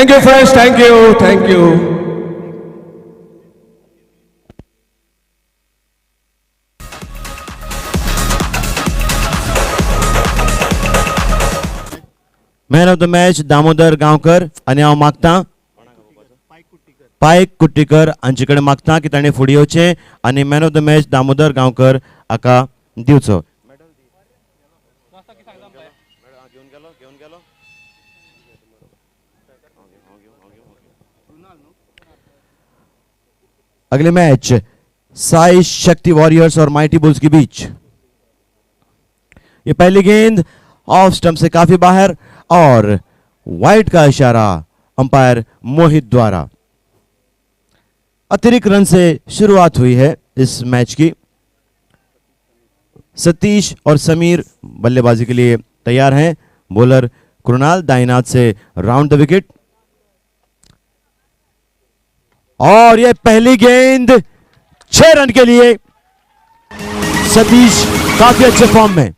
Thank you, friends. Thank you. Thank you. Man of the match Damodar Gaonkar आणि हांव मागतां पायक कुट्टीकर हांचे कडेन मागतां की ताणें फुडें येवचें आनी man of the match Damodar Gaonkar हाका दिवचो. अगले मैच साई शक्ति वॉरियर्स और माइटी बुल्स के बीच. ये पहली गेंद ऑफ स्टंप से काफी बाहर और वाइड का इशारा अंपायर मोहित द्वारा. अतिरिक्त रन से शुरुआत हुई है इस मैच की. सतीश और समीर बल्लेबाजी के लिए तैयार हैं. बॉलर कृणाल दाईनाथ से राउंड द विकेट. और यह पहली गेंद 6 रन के लिए. सतीश काफी अच्छे फॉर्म में.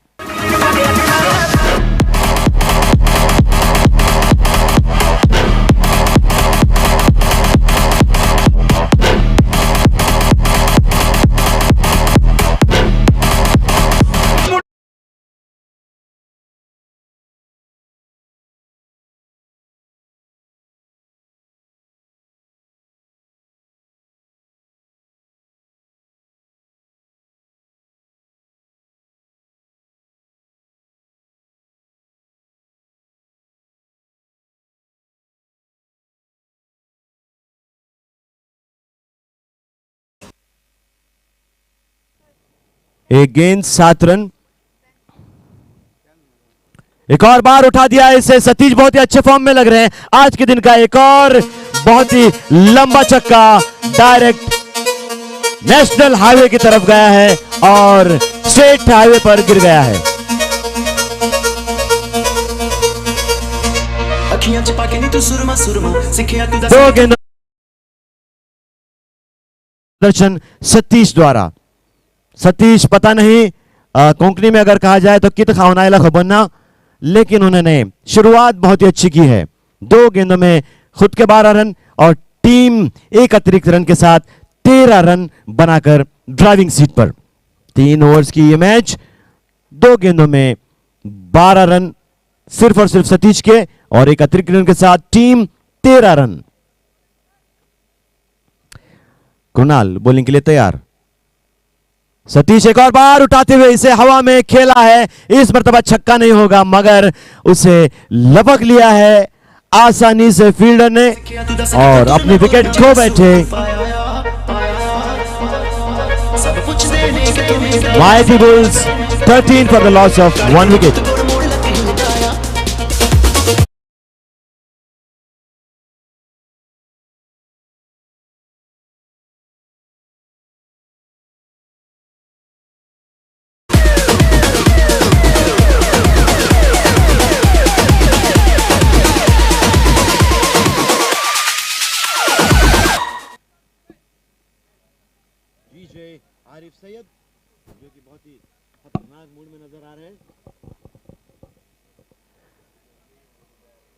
एक गेंद 7 रन. एक और बार उठा दिया इसे. सतीश बहुत ही अच्छे फॉर्म में लग रहे हैं. आज के दिन का एक और बहुत ही लंबा छक्का डायरेक्ट नेशनल हाईवे की तरफ गया है और स्टेट हाईवे पर गिर गया है. दो गेंद दर्शन सतीश द्वारा. सतीश पता नहीं कोंकणी में अगर कहा जाए तो कित खावनाइला खबर ना, लेकिन उन्होंने शुरुआत बहुत ही अच्छी की है. 2 गेंदों में खुद के 12 रन और टीम एक अतिरिक्त रन के साथ 13 रन बनाकर ड्राइविंग सीट पर. 3 ओवर्स की ये मैच. 2 गेंदों में 12 रन सिर्फ और सिर्फ सतीश के और एक अतिरिक्त रन के साथ टीम 13 रन. कृणाल बॉलिंग के लिए तैयार. सतीश एक और बार उठाते हुए इसे हवा में खेला है. इस मर्तबा छक्का नहीं होगा मगर उसे लपक लिया है आसानी से फील्डर ने और अपनी विकेट खो बैठे. Mighty bulls 13 for the loss of 1 wicket. Arif Syed जो कि बहुत ही खतरनाक मूड में नजर आ रहे हैं.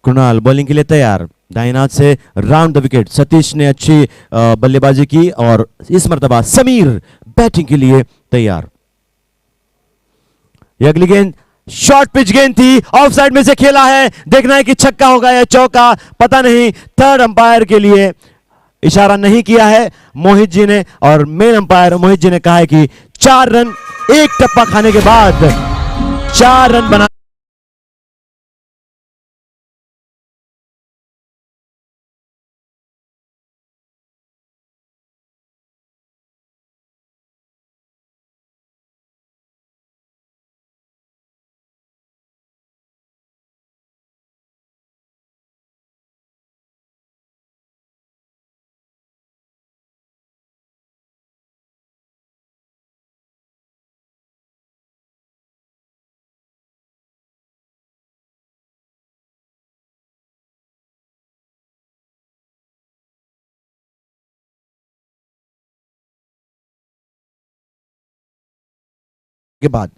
कृणाल बॉलिंग के लिए तैयार. दाईनाथ से राउंड द विकेट. सतीश ने अच्छी बल्लेबाजी की और इस मर्तबा समीर बैटिंग के लिए तैयार. यह अगली गेंद शॉर्ट पिच गेंद थी. ऑफ साइड में से खेला है. देखना है कि छक्का होगा या चौका, पता नहीं. थर्ड अंपायर के लिए इशारा नहीं किया है मोहित जी ने और मेन अंपायर मोहित जी ने कहा है कि 4 रन एक टप्पा खाने के बाद 4 रन बना. के बाद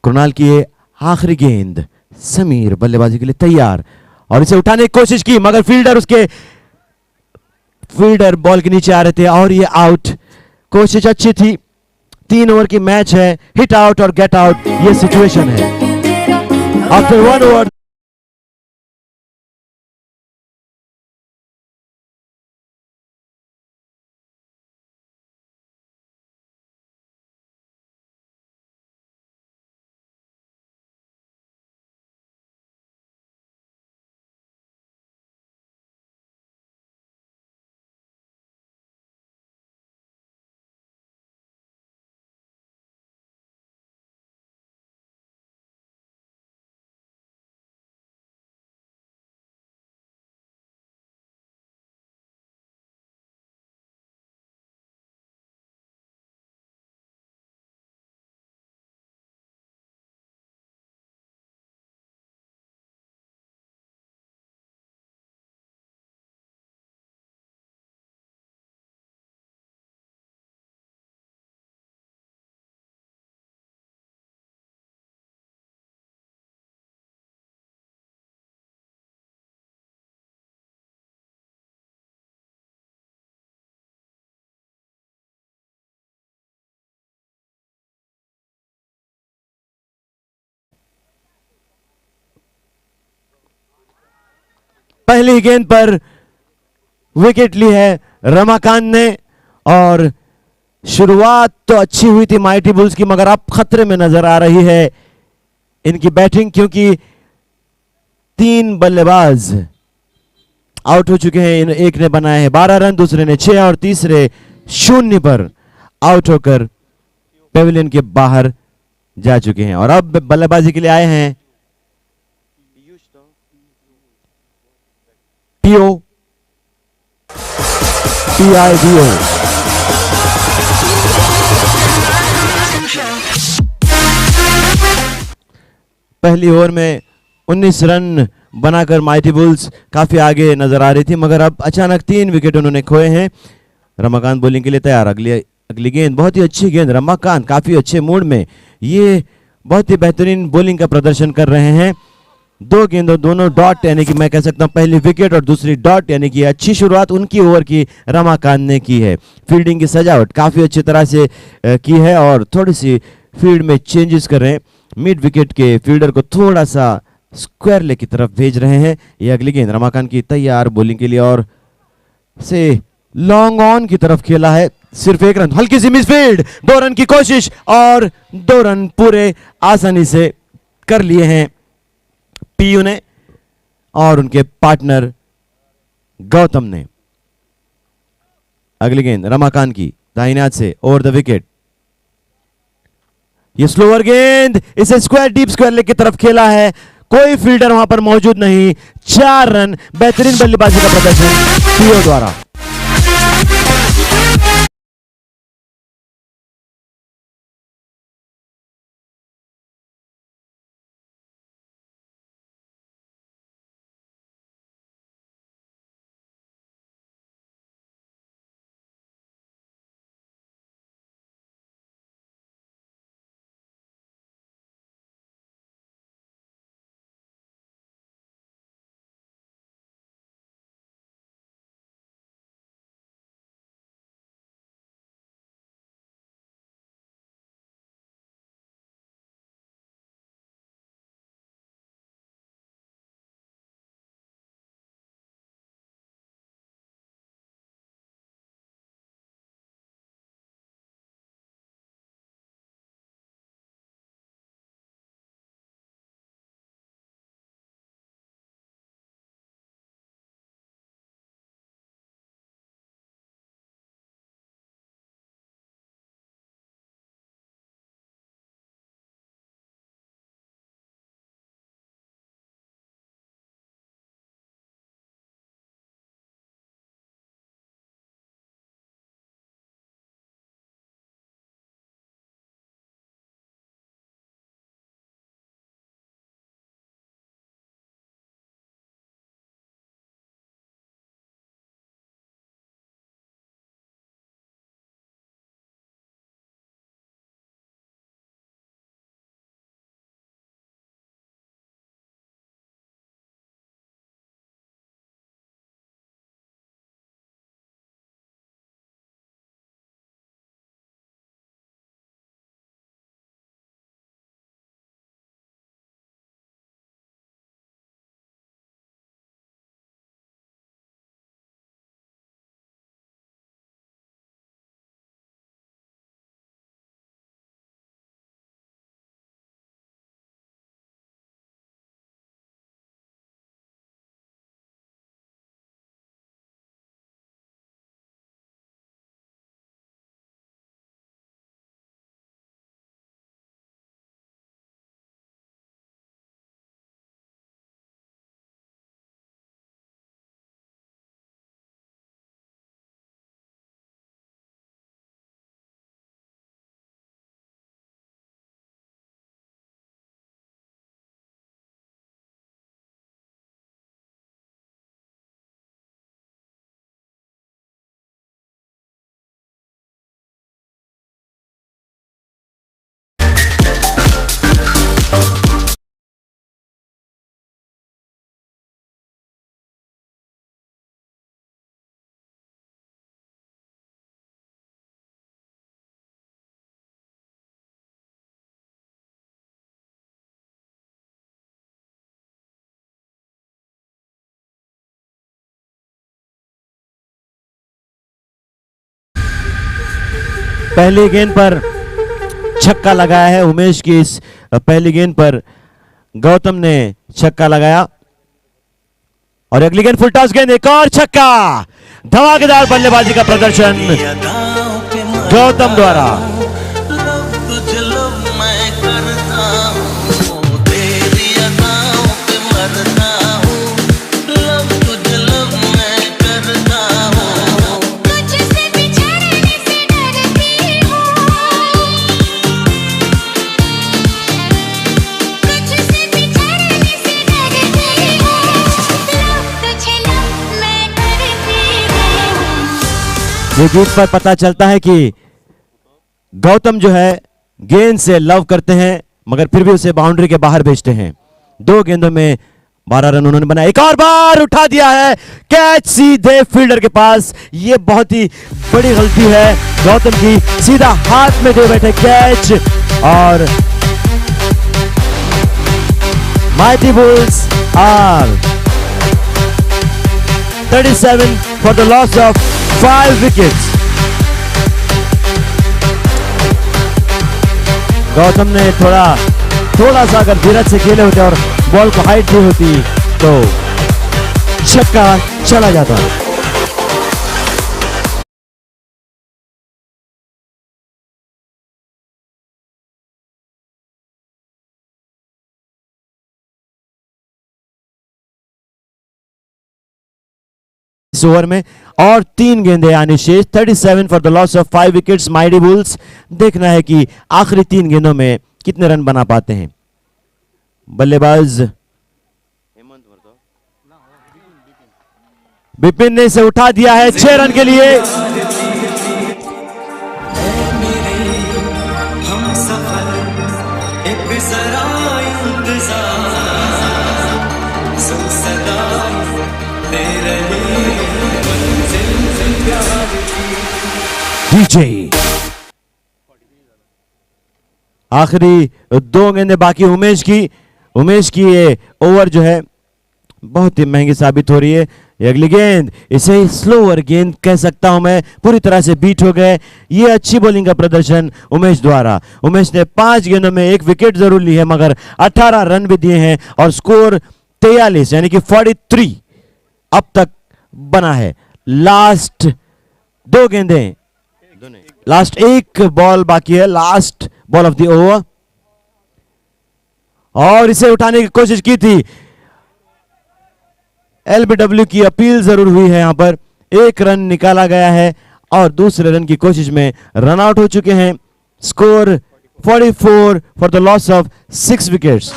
कृणाल की ये आखिरी गेंद, समीर बल्लेबाजी के लिए तैयार और इसे उठाने की कोशिश की मगर फील्डर बॉल के नीचे आ रहे थे और ये आउट। कोशिश अच्छी थी, 3 ओवर की मैच है, हिट आउट और गेट आउट ये सिचुएशन है। आफ्टर 1 ओवर पहली गेंद पर विकेट ली है रमाकांत ने और शुरुआत तो अच्छी हुई थी माइटी बुल्स की मगर अब खतरे में नजर आ रही है इनकी बैटिंग, क्योंकि 3 बल्लेबाज आउट हो चुके हैं। एक ने बनाए हैं 12 रन, दूसरे ने 6 और तीसरे 0 पर आउट होकर पेविलियन के बाहर जा चुके हैं और अब बल्लेबाजी के लिए आए हैं पीओ PIDO। पहली ओवर में 19 रन बनाकर माइटी बुल्स काफी आगे नजर आ रही थी मगर अब अचानक 3 विकेट उन्होंने खोए हैं। रमाकांत बॉलिंग के लिए तैयार, अगली गेंद बहुत ही अच्छी गेंद, रमाकांत काफी अच्छे मूड में, ये बहुत ही बेहतरीन बॉलिंग का प्रदर्शन कर रहे हैं। 2 गेंदों दोनों डॉट, यानी कि मैं कह सकता हूं पहली विकेट और दूसरी डॉट, यानी कि अच्छी शुरुआत उनकी ओवर की रमाकांत ने की है। फील्डिंग की सजावट काफी अच्छी तरह से की है और थोड़ी सी फील्ड में चेंजेस कर रहे हैं। मिड विकेट के फील्डर को थोड़ा सा स्क्वायर लेग की तरफ भेज रहे हैं। ये अगली गेंद रमाकांत की तैयार बॉलिंग के लिए और से लॉन्ग ऑन की तरफ खेला है, सिर्फ 1 रन, हल्की सी मिसफील्ड, 2 रन की कोशिश और 2 रन पूरे आसानी से कर लिए हैं पीयू ने और उनके पार्टनर गौतम ने। अगली गेंद रमाकांत की दाहिने हाथ से ओवर द विकेट, ये स्लोअर गेंद, इसे स्क्वायर डीप स्क्वायर लेग की तरफ खेला है, कोई फील्डर वहां पर मौजूद नहीं। 4 रन, बेहतरीन बल्लेबाजी का प्रदर्शन पीओ द्वारा। पहली गेंद पर छक्का लगाया है उमेश की। इस पहली गेंद पर गौतम ने छक्का लगाया और अगली गेंद फुल टॉस गेंद, एक और छक्का। धमाकेदार बल्लेबाजी का प्रदर्शन गौतम द्वारा। ये गीत पर पता चलता है कि गौतम जो है गेंद से लव करते हैं मगर फिर भी उसे बाउंड्री के बाहर भेजते हैं। 2 गेंदों में 12 रन उन्होंने बनाए। एक और बार उठा दिया है कैच सीधे फील्डर के पास। ये बहुत ही बड़ी गलती है गौतम की, सीधा हाथ में दे बैठे कैच। और mighty bulls are 37 for the loss of 5 wickets. Gautam ने थोड़ा सा अगर धीरज से खेले होते और बॉल को हाइट दी होती तो छक्का चला जाता। इस ओवर में और 3 गेंदें आनी शेष। 37 for the loss of 5 wickets mighty bulls. देखना है कि आखिरी 3 गेंदों में कितने रन बना पाते हैं। बल्लेबाज बिपिन ने इसे उठा दिया है 6 रन के लिए। डीजे आखिरी 2 गेंदें बाकी उमेश की ये ओवर जो है बहुत ही महंगी साबित हो रही है। ये अगली गेंद, इसे स्लोअर गेंद कह सकता हूं मैं, पूरी तरह से बीट हो गए। ये अच्छी बॉलिंग का प्रदर्शन उमेश द्वारा। उमेश ने 5 गेंदों में 1 विकेट जरूर ली है मगर 18 रन भी दिए हैं और स्कोर 43 यानी कि 43 अब तक बना है। लास्ट 2 गेंदें, लास्ट 1 बॉल बाकी है, last ball of the over. और इसे उठाने की कोशिश की थी, एलबीडब्ल्यू की अपील जरूर हुई है। यहां पर 1 रन निकाला गया है और दूसरे रन की कोशिश में रन आउट हो चुके हैं। Score 44 for the loss of 6 wickets.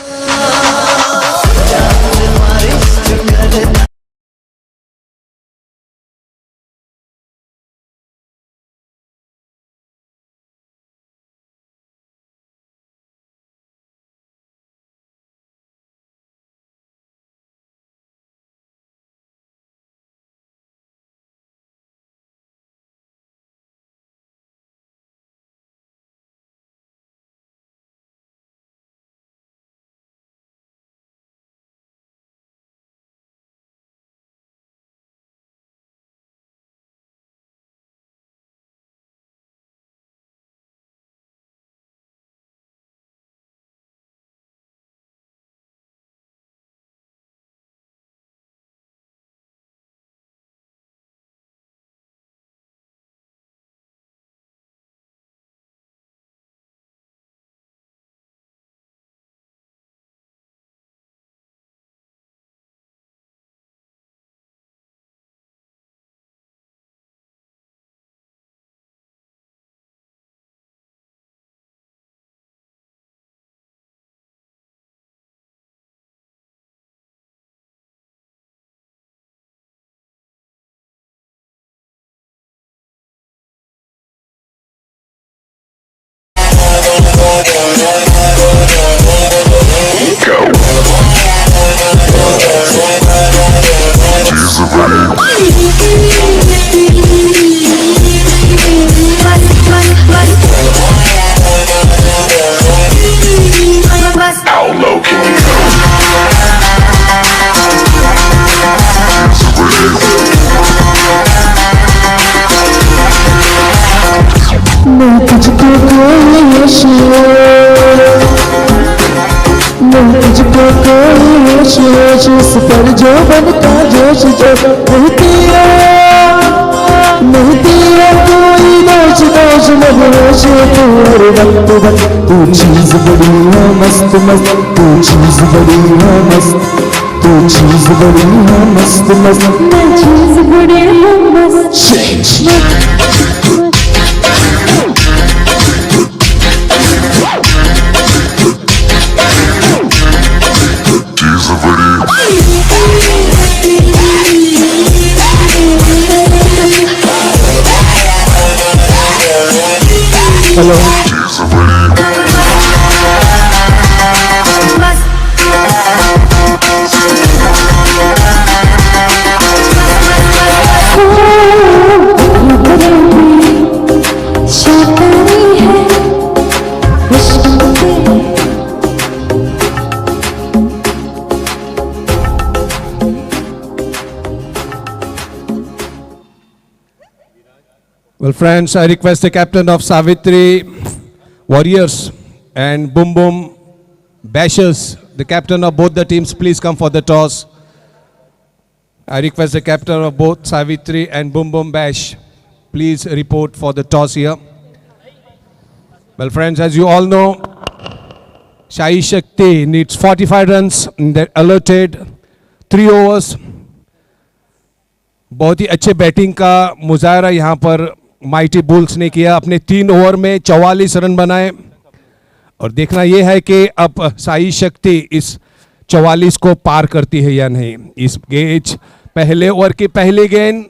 कहती है कोई दोष दोष मदहोश तू हर वक्त वक्त तू चीज बड़ी है मस्त मस्त तू चीज बड़ी है मस्त तू चीज बड़ी है मस्त मस्त मैं चीज बड़ी है मस्त hello Well, friends, I request the captain of Savitri Warriors and Boom Boom Bashers, the captain of both the teams, please come for the toss. I request the captain of both Savitri and Boom Boom Bash, please report for the toss here. Well, friends, as you all know, Sai Shakti needs 45 runs. They're allotted 3 overs. बहुत ही अच्छे batting का मुजाहरा यहाँ पर mighty bulls ने किया। अपने 3 over में 44 रन बनाए और देखना यह है कि अब साई शक्ति इस 44 को पार करती है या नहीं। इस गेंद पहले ओवर की पहली गेंद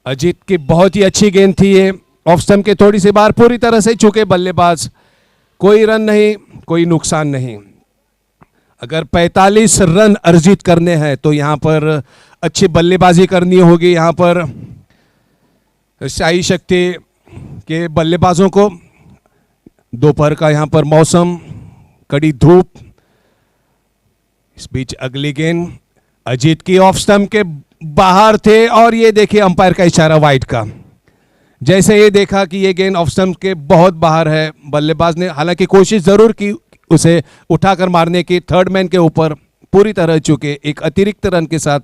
अजीत की बहुत ही अच्छी गेंद थी। ये ऑफ स्टंप के थोड़ी सी बार पूरी तरह से चूके बल्लेबाज, कोई रन नहीं, कोई नुकसान नहीं। अगर 45 रन अर्जित करने हैं तो यहाँ पर अच्छी बल्लेबाजी करनी होगी। यहाँ पर साई शक्ति के बल्लेबाजों को दोपहर का यहाँ पर मौसम, कड़ी धूप, इस बीच अगली गेंद अजीत की ऑफ स्टंप के बाहर थे और ये देखिए अंपायर का इशारा वाइड का। जैसे ये देखा कि ये गेंद ऑफ स्टंप के बहुत बाहर है, बल्लेबाज ने हालांकि कोशिश जरूर की उसे उठाकर मारने की। थर्ड मैन के ऊपर पूरी तरह चुके एक अतिरिक्त रन के साथ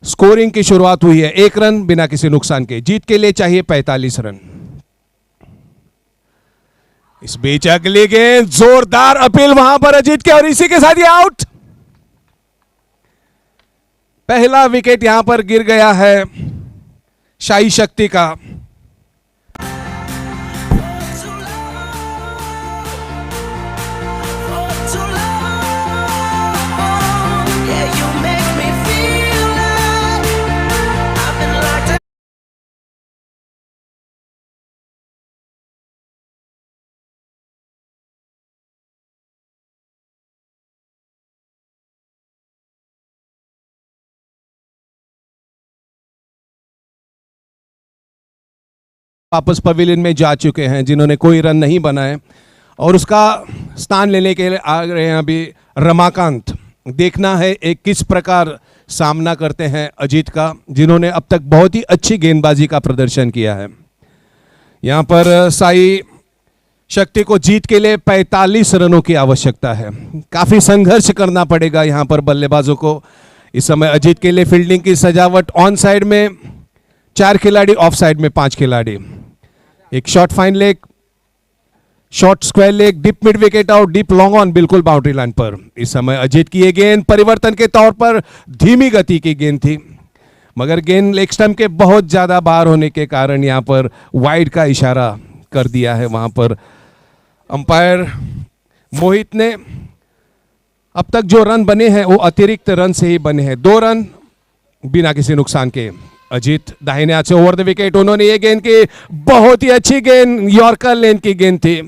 स्कोरिंग की शुरुआत हुई है। 1 रन बिना किसी नुकसान के। जीत के लिए चाहिए 45 रन। इस बीच अगली गेंद जोरदार अपील वहां पर अजीत के और इसी के साथ ये आउट। पहला विकेट यहां पर गिर गया है साई शक्ति का। वापस पवेलियन में जा चुके हैं जिन्होंने कोई रन नहीं बनाए और उसका स्थान लेने के लिए आ रहे हैं अभी रमाकांत। देखना है एक किस प्रकार सामना करते हैं अजीत का, जिन्होंने अब तक बहुत ही अच्छी गेंदबाजी का प्रदर्शन किया है। यहां पर साई शक्ति को जीत के लिए 45 रनों की आवश्यकता है। काफी संघर्ष करना पड़ेगा यहां पर बल्लेबाजों को। इस समय अजीत के लिए फील्डिंग की सजावट, ऑन साइड में 4 खिलाड़ी, ऑफ साइड में 5 खिलाड़ी, एक short fine leg, short square leg, deep mid wicket out, deep long on, बिल्कुल बाउंड्री लाइन पर। इस समय अजीत की ये गेंद परिवर्तन के तौर पर धीमी गति की गेंद थी, मगर गेंद लेग स्टंप के बहुत ज्यादा बाहर होने के कारण यहां पर वाइड का इशारा कर दिया है वहां पर अंपायर मोहित ने। अब तक जो रन बने हैं वो अतिरिक्त रन से ही बने हैं, 2 रन बिना किसी नुकसान के। अजीत दाहिने हाथ से ओवर द विकेट, उन्होंने ये गेंद की, बहुत ही अच्छी गेंद, यॉर्कर लेन की गेंद थी,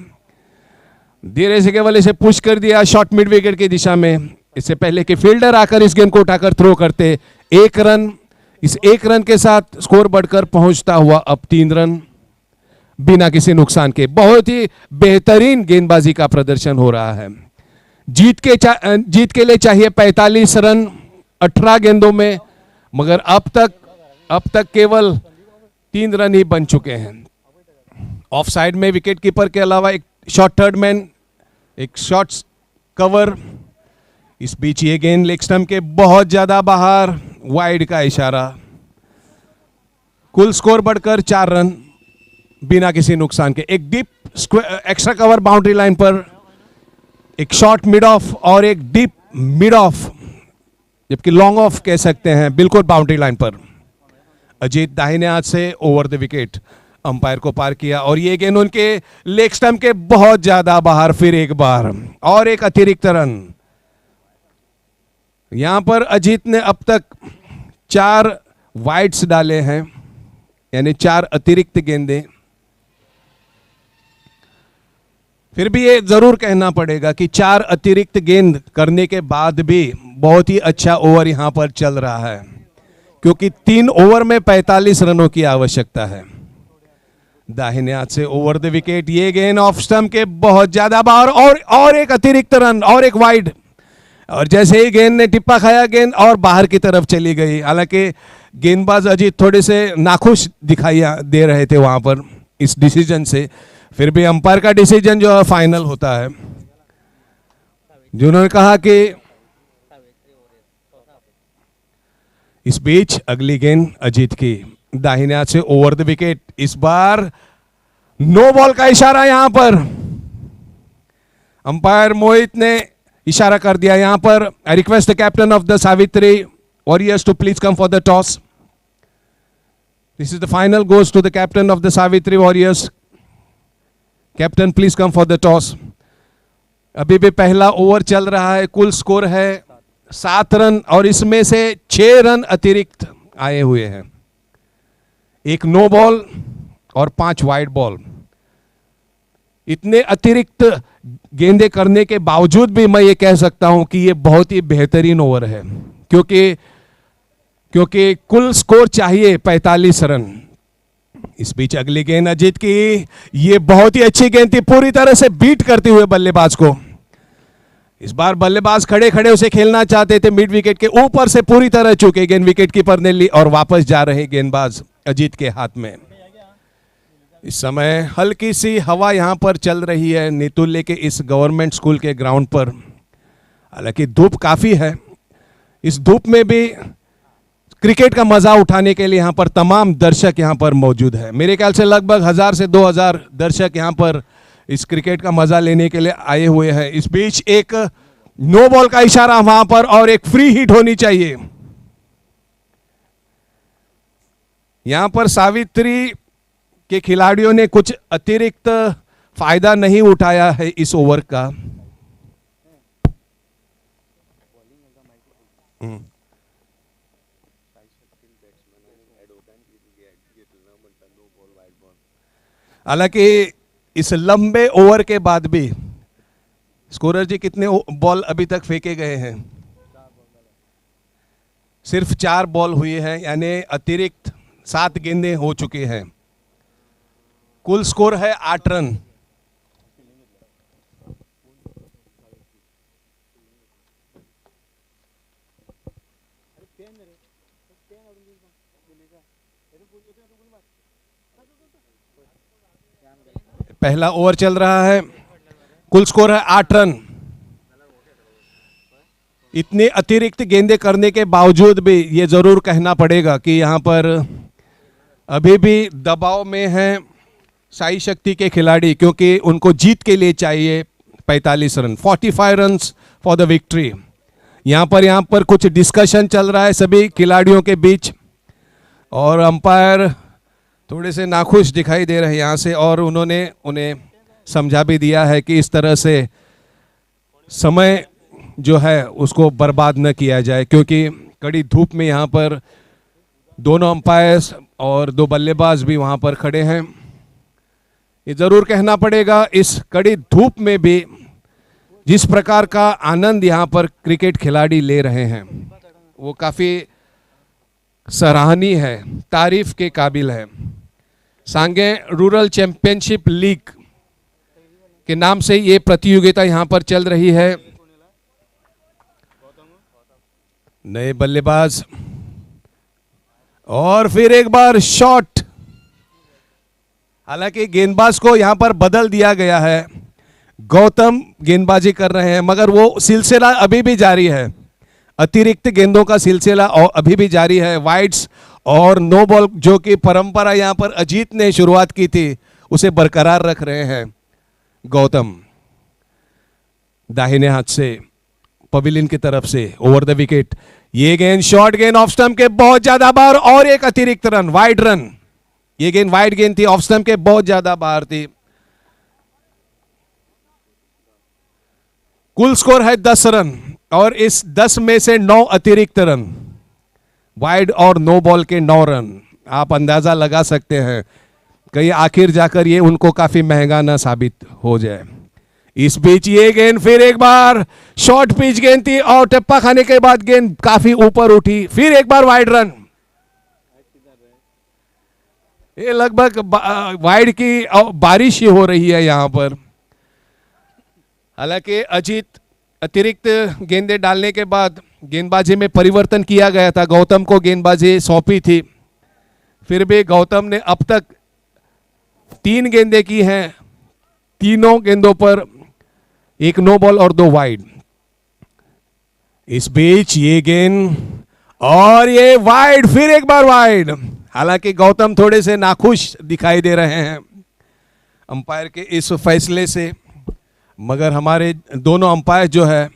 धीरे से केवल इसे पुश कर दिया शॉर्ट मिड विकेट की दिशा में। इससे पहले कि फील्डर आकर इस गेंद को उठाकर थ्रो करते। 1 रन, इस 1 रन के साथ स्कोर बढ़कर पहुंचता हुआ अब 3 रन बिना किसी नुकसान के। बहुत ही बेहतरीन गेंदबाजी का प्रदर्शन हो रहा है। जीत के लिए चाहिए 45 रन 18 गेंदों में, मगर अब तक केवल 3 रन ही बन चुके हैं। ऑफ साइड में विकेट कीपर के अलावा एक शॉर्ट थर्ड मैन, एक शॉर्ट कवर, इस बीच ये गेंद लेग स्टंप के बहुत ज्यादा बाहर, वाइड का इशारा। कुल स्कोर बढ़कर 4 रन बिना किसी नुकसान के। एक deep extra cover boundary line पर, एक शॉर्ट मिड ऑफ और एक डीप मिड ऑफ, जबकि लॉन्ग ऑफ कह सकते हैं, बिल्कुल बाउंड्री लाइन पर। अजीत दाहिने हाथ से ओवर द विकेट अंपायर को पार किया और ये गेंद उनके लेग स्टंप के बहुत ज्यादा बाहर। फिर एक बार और एक अतिरिक्त रन। यहां पर अजीत ने अब तक 4 वाइड्स डाले हैं, यानी 4 अतिरिक्त गेंदें। फिर भी ये जरूर कहना पड़ेगा कि 4 अतिरिक्त गेंद करने के बाद भी बहुत ही अच्छा ओवर यहां पर चल रहा है, क्योंकि 3 ओवर में 45 रनों की आवश्यकता है। दाहिने हाथ से ओवर द विकेट, ये गेंद ऑफ स्टंप के बहुत ज्यादा बाहर और एक अतिरिक्त रन और एक वाइड। और जैसे ही गेंद ने टिप्पा खाया, गेंद और बाहर की तरफ चली गई। हालांकि गेंदबाज अजीत थोड़े से नाखुश दिखाई दे रहे थे वहां पर इस डिसीजन से। फिर भी अंपायर का डिसीजन जो है फाइनल होता है, जिन्होंने कहा कि इस बीच अगली गेंद अजीत की दाहिने हाथ से ओवर द विकेट। इस बार नो बॉल का इशारा यहां पर अंपायर मोहित ने इशारा कर दिया। यहां पर I request the captain of the Savitri warriors to please come for the toss. This is the final goes to the captain of the Savitri warriors. Captain please come for the toss. अभी भी पहला over चल रहा है, कुल score है 7 run और इसमें से 6 रन अतिरिक्त आए हुए हैं। एक नो बॉल और 5 वाइड बॉल। इतने अतिरिक्त गेंदे करने के बावजूद भी मैं ये कह सकता हूं कि ये बहुत ही बेहतरीन ओवर है, क्योंकि कुल स्कोर चाहिए 45 रन। इस बीच अगली गेंद अजीत की, ये बहुत ही अच्छी गेंद थी, पूरी तरह से बीट करते हुए बल्लेबाज को। इस बार बल्लेबाज खड़े खड़े उसे खेलना चाहते थे, मिड विकेट के ऊपर से पूरी तरह चुके। गेंद विकेट कीपर ने ली और वापस जा रहे गेंदबाज अजीत के हाथ में। इस समय हल्की सी हवा यहां पर चल रही है नेतुल्य के इस गवर्नमेंट स्कूल के ग्राउंड पर। हालांकि धूप काफी है। इस धूप में भी क्रिकेट का मजा उठाने के लिए यहां पर तमाम दर्शक यहां पर मौजूद है। मेरे ख्याल से लगभग 1000 से 2000 दर्शक यहां पर इस क्रिकेट का मजा लेने के लिए आए हुए हैं। इस बीच एक नो बॉल का इशारा वहां पर और एक फ्री हिट होनी चाहिए। यहां पर सावित्री के खिलाड़ियों ने कुछ अतिरिक्त फायदा नहीं उठाया है इस ओवर का। हालांकि इस लंबे ओवर के बाद भी स्कोरर जी कितने बॉल अभी तक फेंके गए हैं? सिर्फ 4 बॉल हुए हैं, यानी अतिरिक्त 7 गेंदें हो चुकी हैं। कुल स्कोर है 8 रन। पहला ओवर चल रहा है, कुल स्कोर है 8 रन। इतने अतिरिक्त गेंदें करने के बावजूद भी ये जरूर कहना पड़ेगा कि यहां पर अभी भी दबाव में हैं साई शक्ति के खिलाड़ी, क्योंकि उनको जीत के लिए चाहिए 45 run, 45 runs for the victory. यहां पर कुछ डिस्कशन चल रहा है सभी खिलाड़ियों के बीच और अंपायर थोड़े से नाखुश दिखाई दे रहे हैं यहाँ से, और उन्होंने उन्हें समझा भी दिया है कि इस तरह से समय जो है उसको बर्बाद न किया जाए, क्योंकि कड़ी धूप में यहाँ पर दोनों अंपायर्स और 2 बल्लेबाज भी वहाँ पर खड़े हैं। ये ज़रूर कहना पड़ेगा, इस कड़ी धूप में भी जिस प्रकार का आनंद यहाँ पर क्रिकेट खिलाड़ी ले रहे हैं वो काफ़ी सराहनीय है, तारीफ के काबिल है। सांगे रूरल चैंपियनशिप लीग के नाम से ये प्रतियोगिता यहाँ पर चल रही है। नए बल्लेबाज और फिर एक बार शॉट। हालांकि गेंदबाज को यहां पर बदल दिया गया है, गौतम गेंदबाजी कर रहे हैं मगर वो सिलसिला अभी भी जारी है, अतिरिक्त गेंदों का सिलसिला और अभी भी जारी है। वाइड्स और नो बॉल जो कि परंपरा यहाँ पर अजीत ने शुरुआत की थी उसे बरकरार रख रहे हैं गौतम। दाहिने हाथ से पवेलियन की तरफ से ओवर द विकेट, ये गेंद शॉर्ट गेंद ऑफ स्टंप के बहुत ज्यादा बाहर और एक अतिरिक्त रन, वाइड रन। ये गेंद वाइड गेंद थी, ऑफ स्टंप के बहुत ज्यादा बाहर थी। कुल स्कोर है 10 रन और इस 10 में से 9 अतिरिक्त रन, वाइड और नो बॉल के 9 रन। आप अंदाजा लगा सकते हैं कहीं आखिर जाकर ये उनको काफी महंगा ना साबित हो जाए। इस बीच ये गेंद फिर एक बार शॉर्ट पिच गेंद थी और टप्पा खाने के बाद गेंद काफी ऊपर उठी, फिर एक बार वाइड रन। ये लगभग वाइड की बारिश ही हो रही है यहां पर। हालांकि अजीत अतिरिक्त गेंदें डालने के बाद गेंदबाजी में परिवर्तन किया गया था, गौतम को गेंदबाजी सौंपी थी, फिर भी गौतम ने अब तक 3 गेंदें की हैं, तीनों गेंदों पर एक नो बॉल और 2 वाइड। इस बीच ये गेंद और ये वाइड, फिर एक बार वाइड। हालांकि गौतम थोड़े से नाखुश दिखाई दे रहे हैं अंपायर के इस फैसले से, मगर हमारे दोनों अंपायर जो है,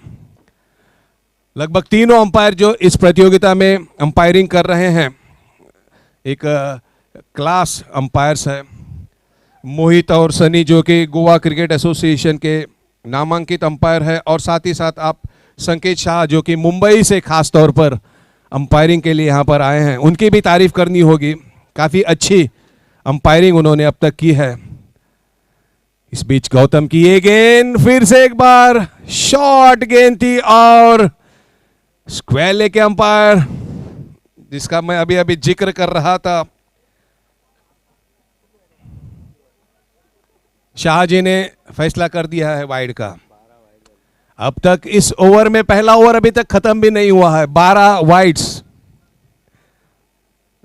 लगभग तीनों अंपायर जो इस प्रतियोगिता में अंपायरिंग कर रहे हैं, एक क्लास अंपायर्स है। मोहित और सनी जो कि गोवा क्रिकेट एसोसिएशन के नामांकित अंपायर है, और साथ ही साथ आप संकेत शाह जो कि मुंबई से खास तौर पर अंपायरिंग के लिए यहाँ पर आए हैं, उनकी भी तारीफ करनी होगी। काफ़ी अच्छी अंपायरिंग उन्होंने अब तक की है। इस बीच गौतम की ये गेंद फिर से एक बार शॉर्ट गेंद थी और स्क्वायर लेके अंपायर, जिसका मैं अभी अभी जिक्र कर रहा था, शाहजी ने फैसला कर दिया है वाइड का। अब तक इस ओवर में पहला ओवर अभी तक खत्म भी नहीं हुआ है, 12 वाइड्स,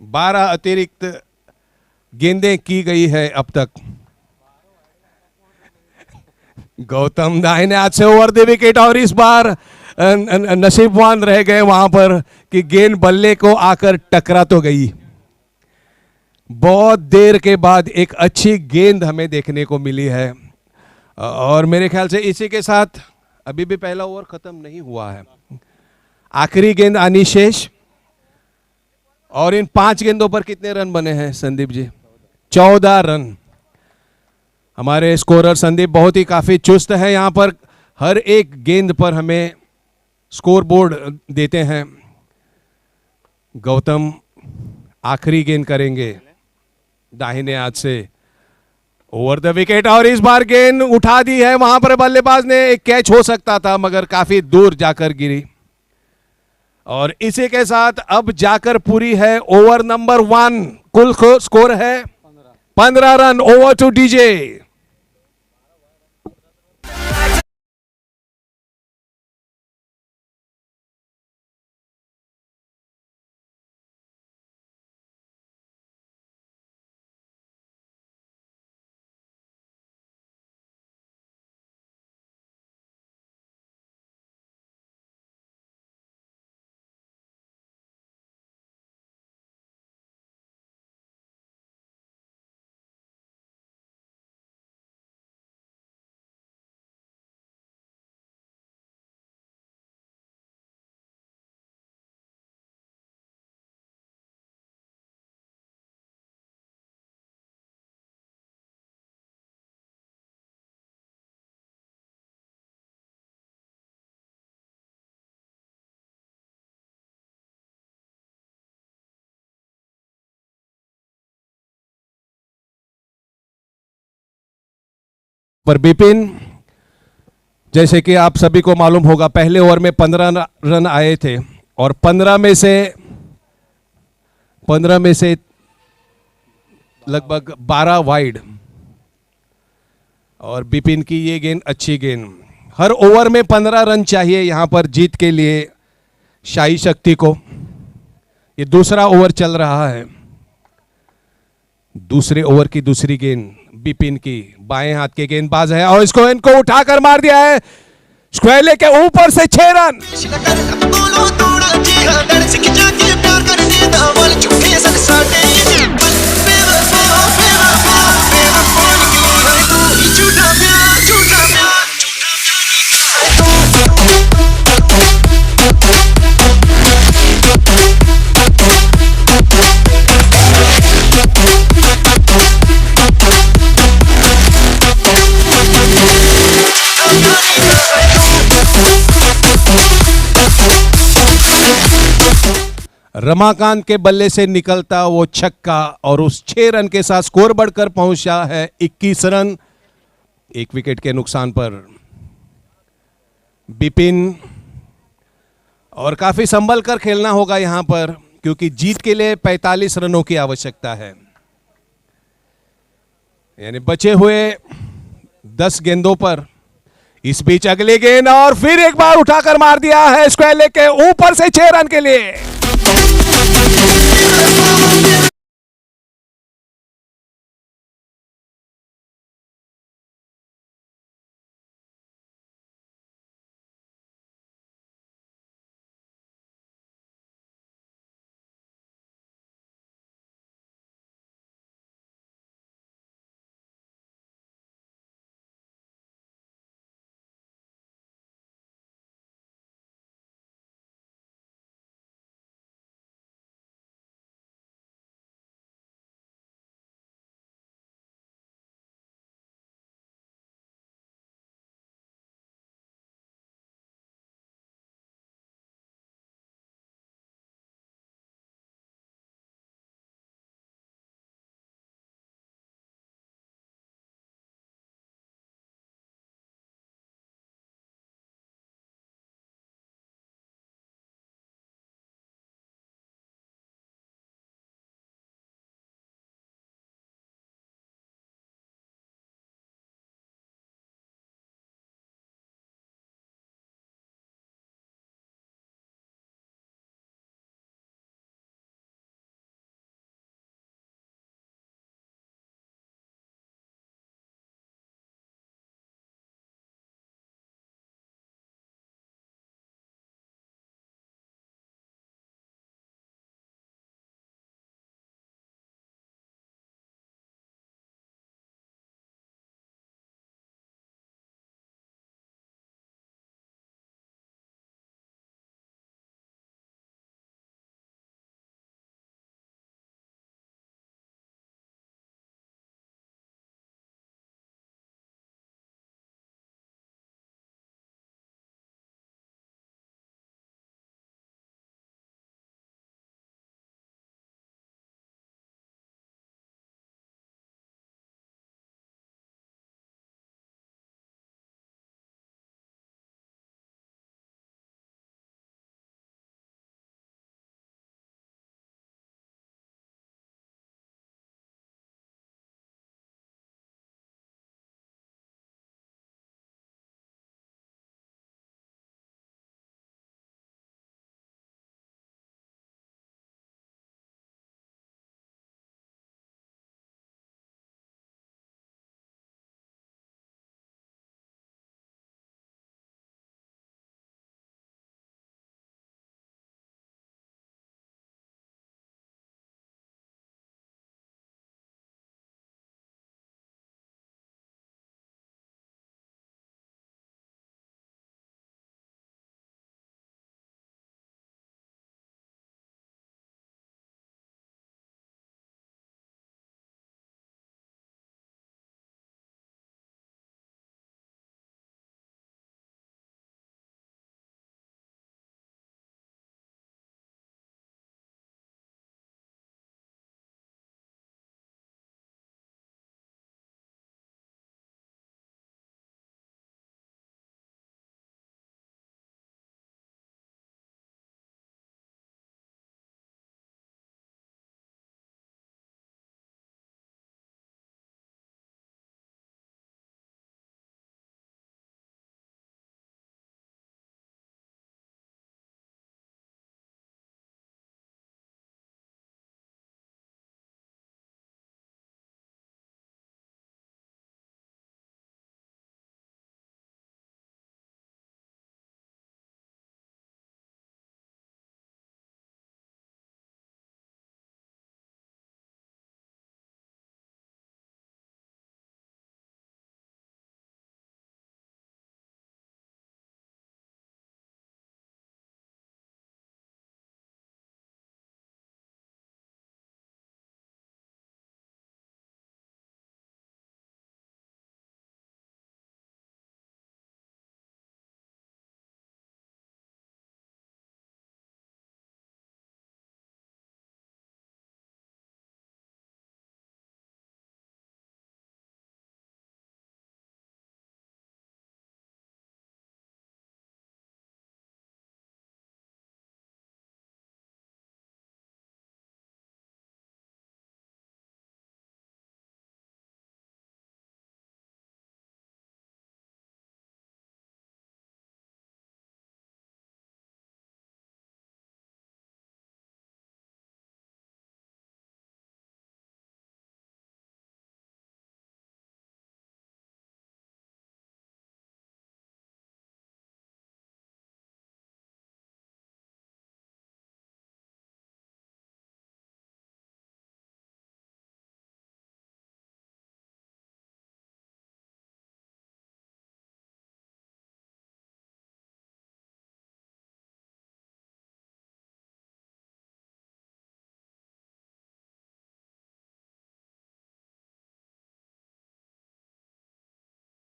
12 अतिरिक्त गेंदें की गई है अब तक। गौतम दाहिने हाथ से ओवर द विकेट और इस बार नसीबवान रह गए वहां पर कि गेंद बल्ले को आकर टकरा तो गई। बहुत देर के बाद एक अच्छी गेंद हमें देखने को मिली है और मेरे ख्याल से इसी के साथ अभी भी पहला ओवर खत्म नहीं हुआ है। आखिरी गेंद आनी शेष, और इन 5 गेंदों पर कितने रन बने हैं संदीप जी? 14 रन। हमारे स्कोरर संदीप बहुत ही काफी चुस्त है, यहाँ पर हर एक गेंद पर हमें स्कोर बोर्ड देते हैं। गौतम आखिरी गेंद करेंगे दाहिने हाथ से ओवर द विकेट, और इस बार गेंद उठा दी है। वहां पर बल्लेबाज ने एक कैच हो सकता था मगर काफी दूर जाकर गिरी, और इसी के साथ अब जाकर पूरी है ओवर नंबर 1। कुल स्कोर है 15 रन। Over two DJ. पर बिपिन, जैसे कि आप सभी को मालूम होगा, पहले ओवर में 15 रन आए थे और 15 में से लगभग 12 वाइड, और बिपिन की ये गेंद अच्छी गेंद। हर ओवर में 15 रन चाहिए यहां पर जीत के लिए शाही शक्ति को। ये दूसरा ओवर चल रहा है, दूसरे ओवर की दूसरी गेंद बिपिन की, बाएं हाथ के गेंदबाज है और इसको इनको उठाकर मार दिया है स्क्वायर लेग के ऊपर से 6 रन। रमाकांत के बल्ले से निकलता वो छक्का और उस 6 रन के साथ स्कोर बढ़कर पहुंचा है 21 रन। 1 विकेट के नुकसान पर बिपिन, और काफी संभल कर खेलना होगा यहां पर क्योंकि जीत के लिए 45 रनों की आवश्यकता है। यानी बचे हुए 10 गेंदों पर। इस बीच अगली गेंद और फिर एक बार उठाकर मार दिया है स्क्वायर लेग के ऊपर से 6 रन के लिए।